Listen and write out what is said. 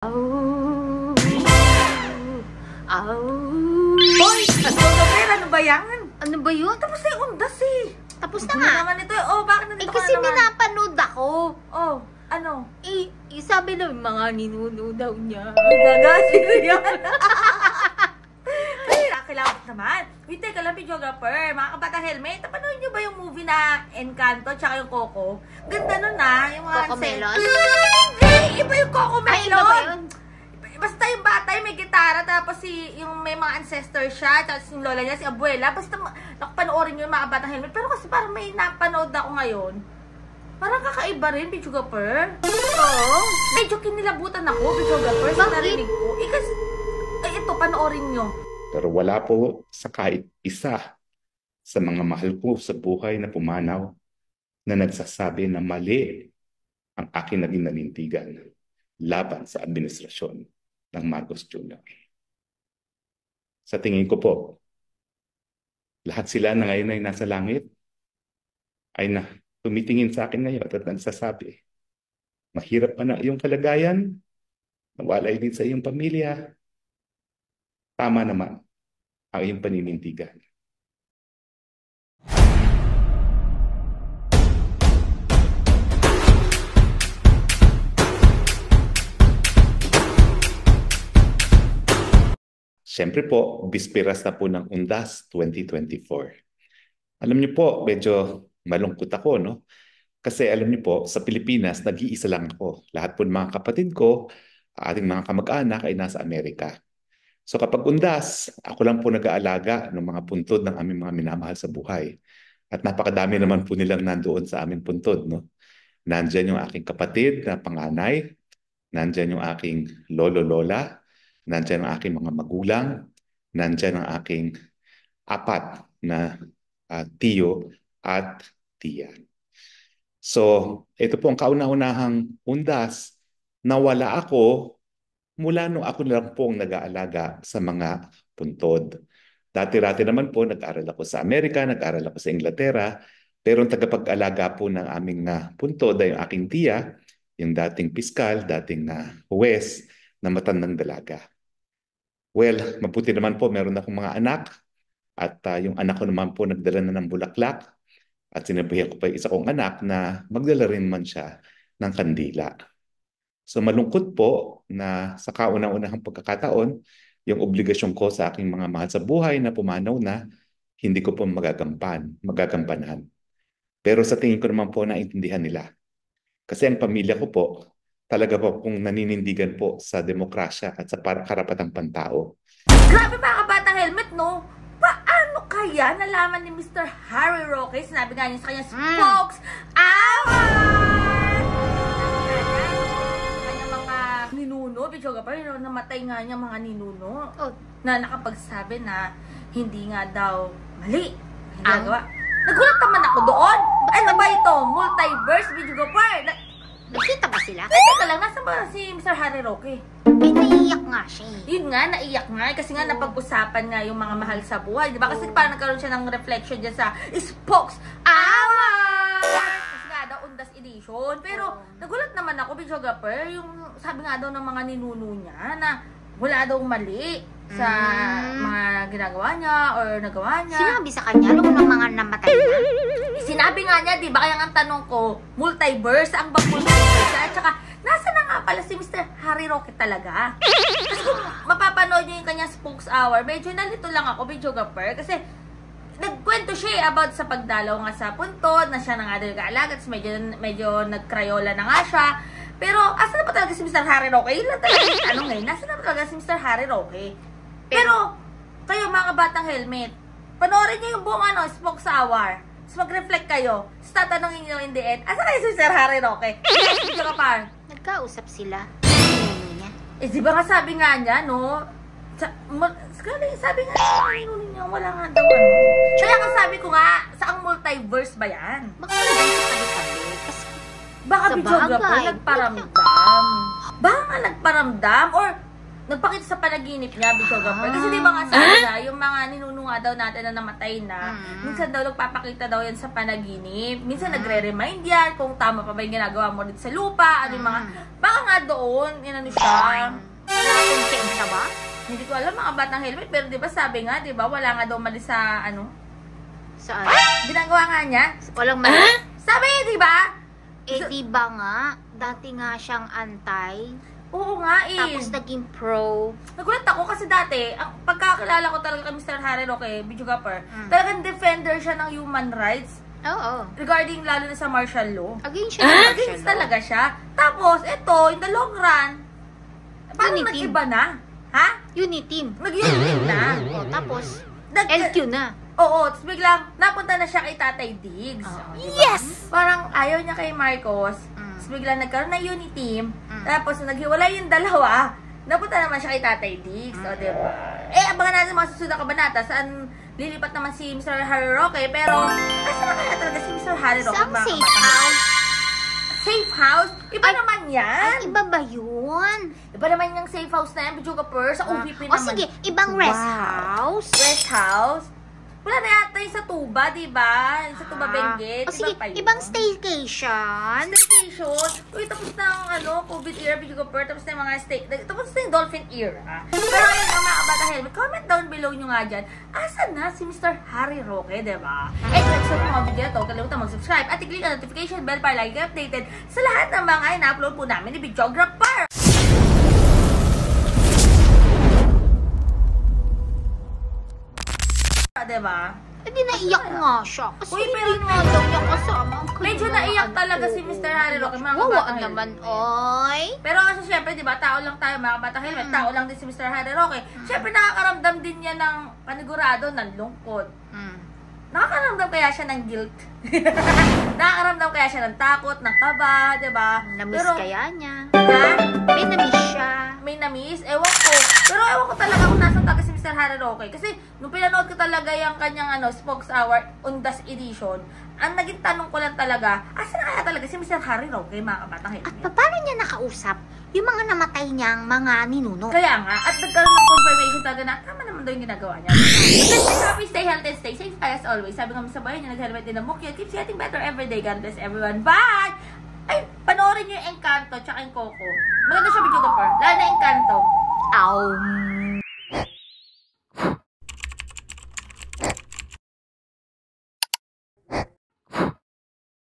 Oh, Hoy! Ano ba yan? ano ba yun? Tapos na yung undas eh. Tapos na nga. naman ito. Oh, bakit nandito Kasi ka naman? minapanood ako. Oh, ano? Sabi ng mga ninuno daw niya. Gagasin yan. Ay, nakakilabot naman. Wait, teka lang, videographer. Mga kabata helmet, napanood nyo ba yung movie na Encanto tsaka yung Coco? Ganda nun yung mga Coco Melon? Hindi! Iba yung Coco Melon! Ay, iba ba yun? Basta yung bata yung may gitara, tapos yung may mga ancestor siya, tapos yung lola niya, si abuela. Basta nakapanoorin nyo yung mga kabata helmet. Pero kasi parang may napanood ako ngayon. Parang kakaiba rin, videographer. Oo. Medyo kinilabutan ako, videographer. Sa narinig ko. Kasi, ito, panoorin nyo. Pero wala po sa kahit isa sa mga mahal ko sa buhay na pumanaw na nagsasabi na mali ang aking naging nanindigan laban sa administrasyon ng Marcos Jr. Sa tingin ko po, lahat sila na ngayon ay nasa langit ay tumitingin sa akin ngayon at nagsasabi, mahirap pa na iyong kalagayan, nawalay din sa iyong pamilya, tama naman ang iyong paninindigan. Siyempre po, bisperas na po ng Undas 2024. Alam niyo po, medyo malungkot ako, no? Kasi alam niyo po, sa Pilipinas, nag-iisa lang ako. Lahat po ng mga kapatid ko, ating mga kamag-anak ay nasa Amerika. So kapag undas, ako lang po nag-aalaga ng mga puntod ng aming mga minamahal sa buhay. At napakadami naman po nilang nandoon sa aming puntod, no? Nandyan yung aking kapatid na panganay, nandyan yung aking lolo-lola, nandyan ang aking mga magulang, nandyan ang aking apat na tiyo at tiya. So, ito po ang kauna-unahang undas na wala ako mula nung ako lang pong nag-aalaga sa mga puntod. Dati-rati naman po, nag-aral ako sa Amerika, nag-aral ako sa Inglaterra, pero ang tagapag-alaga po ng aming puntod ay yung aking tiya, yung dating piskal, dating huwes na matandang dalaga. Well, mabuti naman po, meron akong mga anak at yung anak ko naman po nagdala na ng bulaklak at sinabihan ko pa yung isa kong anak na magdala rin man siya ng kandila. So malungkot po na sa kauna-unahang pagkakataon, yung obligasyon ko sa aking mga mahal sa buhay na pumanaw na, hindi ko po magagampanan. Pero sa tingin ko naman po naintindihan nila. Kasi ang pamilya ko po, talaga po kung naninindigan po sa demokrasya at sa karapatang pantao. Grabe mga kabatang helmet, no? Paano kaya nalaman ni Mr. Harry Roque? Sinabi nga niya sa kanya, spokes, award! Kanya mga ninuno, videographer, namatay nga niya mga ninuno na nakapagsabi na hindi nga daw mali. Hindi nagawa. Nagulat naman ako doon. Ano ba ito? Multiverse, videographer. Nakita ba sila? Teka lang, nasa ba si Mr. Harry Roque? Naiiyak nga siya. Yun nga, naiyak nga. Kasi nga napag-usapan nga yung mga mahal sa buhay. Diba? Kasi parang nagkaroon siya ng reflection dyan sa Spokes Award! Kasi nga daw, Undas Edition. Pero nagulat naman ako, videographer, yung sabi nga daw ng mga ninuno niya na wala daw mali sa mga ginagawa niya or nagawa niya. Sinabi sa kanya, alam mo ng mga namatay na? Sinabi nga niya, di ba? Kaya ang tanong ko, multiverse? Ang bang multiverse? At saka, nasa na nga pala si Mr. Harry Roque talaga? Kasi kung mapapanood niyo yung kanyang Spokes Hour, medyo nalito lang ako, videographer. Kasi, nagkwento siya about sa pagdalaw nga sa puntod, na siya na nga daw nag-aalaga, tapos medyo nagkrayola na nga siya. Pero, asa na ba talaga si Mr. Harry Roque? Yun lang talaga yung tanong ngayon, nasa na ba talaga si Mr. Harry Roque? Pero, kayo mga batang helmet, panoorin niyo yung buong Spokes Hour. Tapos mag-reflect kayo. Tapos tatanungin niyo in the end, asa kayo si Sir Harry Roque? Ito ka pa. Nagkausap sila. Ninuno niya. Di ba nga sabi nga niya, no? Sabi nga niya, wala nga daw Kaya nga sabi ko nga, saang multiverse ba yan? Baka naman sa tabi-tabi. Kasi baka videographer nagparamdam. Baka nga nagparamdam or nagpakita sa panaginip niya, videographer. Kasi di ba nga sabi na, yung mga ninununga daw natin na namatay na, minsan daw nagpapakita daw yan sa panaginip. Minsan nagre-remind yan kung tama pa ba yung ginagawa mo dito sa lupa, ano yung mga, baka nga doon, inano siya. Konsensya ba? Hindi ko alam mga batang helmet, pero di ba sabi nga, di ba, wala nga daw mali sa, Saan? ginagawa nga niya. Walang mali. Sabi, di ba? Di ba nga, dati nga siyang antay, Oo nga eh. tapos naging pro. Nagulat ako kasi dati, ang pagkakilala ko talaga kay Mr. Harry Roque, videographer, talagang defender siya ng human rights Oo. regarding lalo na sa martial law. Against siya ng martial Against law. talaga siya. Tapos, ito, in the long run, parang Unity. nag-iba na. Ha? Uniteam. Nag-unity na. O, tapos, Nag- LQ na. Oo, tapos biglang napunta na siya kay Tatay Diggs. Oo, Diba? yes! Parang ayaw niya kay Marcos. Tapos biglang nagkaroon ng unity team. Tapos naghiwalay yung dalawa. Napunta naman siya kay Tatay Diggs. O, diba? Abangan natin mga susunod na kabanata saan lilipat naman si Mr. Harry Roque. Pero, asa na kaya talaga si Mr. Harry Roque? Isang mga safe kabatang- house. Safe house? Iba naman yan. Iba ba yun? Iba naman yung safe house na yan. Videographer sa OVP O naman. sige, ibang rest Wow. house. Rest house? Wala na yata yung sa Tuba, diba? Yung sa Tuba Benguet. O sige, pa yun? ibang staycation. Staycation. Uy, tapos na ang COVID era, videographer. Tapos na yung mga tapos na yung Dolphin era. Pero ayun, ang mga kabata helmet, comment down below nyo nga dyan. Asan na si Mr. Harry Roque, diba? Eh, kung gusto mo mga video na to, kalimutan mag-subscribe at i-click ang notification bell para lagi kayo updated sa lahat ng mga ina-upload po namin ni videographer. Diba? Hindi naiyak nga siya. Kasi Uy, pero hindi nga daw niya kasama ang medyo naiyak talaga si Mr. Harry Roque, mga Wawa kabatang naman, helmet. oy. Pero kasi syempre, di ba, tao lang tayo, mga batang helmet, tao lang din si Mr. Harry Roque. Syempre, nakakaramdam din niya ng panigurado, ng lungkot. Nakakaramdam kaya siya ng guilt. Nakakaramdam kaya siya ng takot, ng kaba, di ba? Namiss kaya niya. Ha? May namiss siya. May namiss? Ewan ko. Pero ewan ko talaga kung nasan talaga si Mr. Harry Roque. Kasi nung pinanood ko talaga yung kanyang Spokes Hour Undas Edition, ang naging tanong ko lang talaga, asan na kaya talaga si Mr. Harry Roque, mga kabatang At helmet? paano niya nakausap yung mga namatay niyang mga ninuno? Kaya nga, at nagkaroon ng confirmation talaga na tama naman daw yung ginagawa niya. Stay happy, stay healthy, stay safe as always. Sabi nga sa bahay niya, nag-helmet din ang mukya. Keeps getting better every day. God bless everyone. Bye! Ay, panoorin niyo yung Encanto tsaka yung Coco. Maganda siya, videographer. Lalo na Encanto. Aw.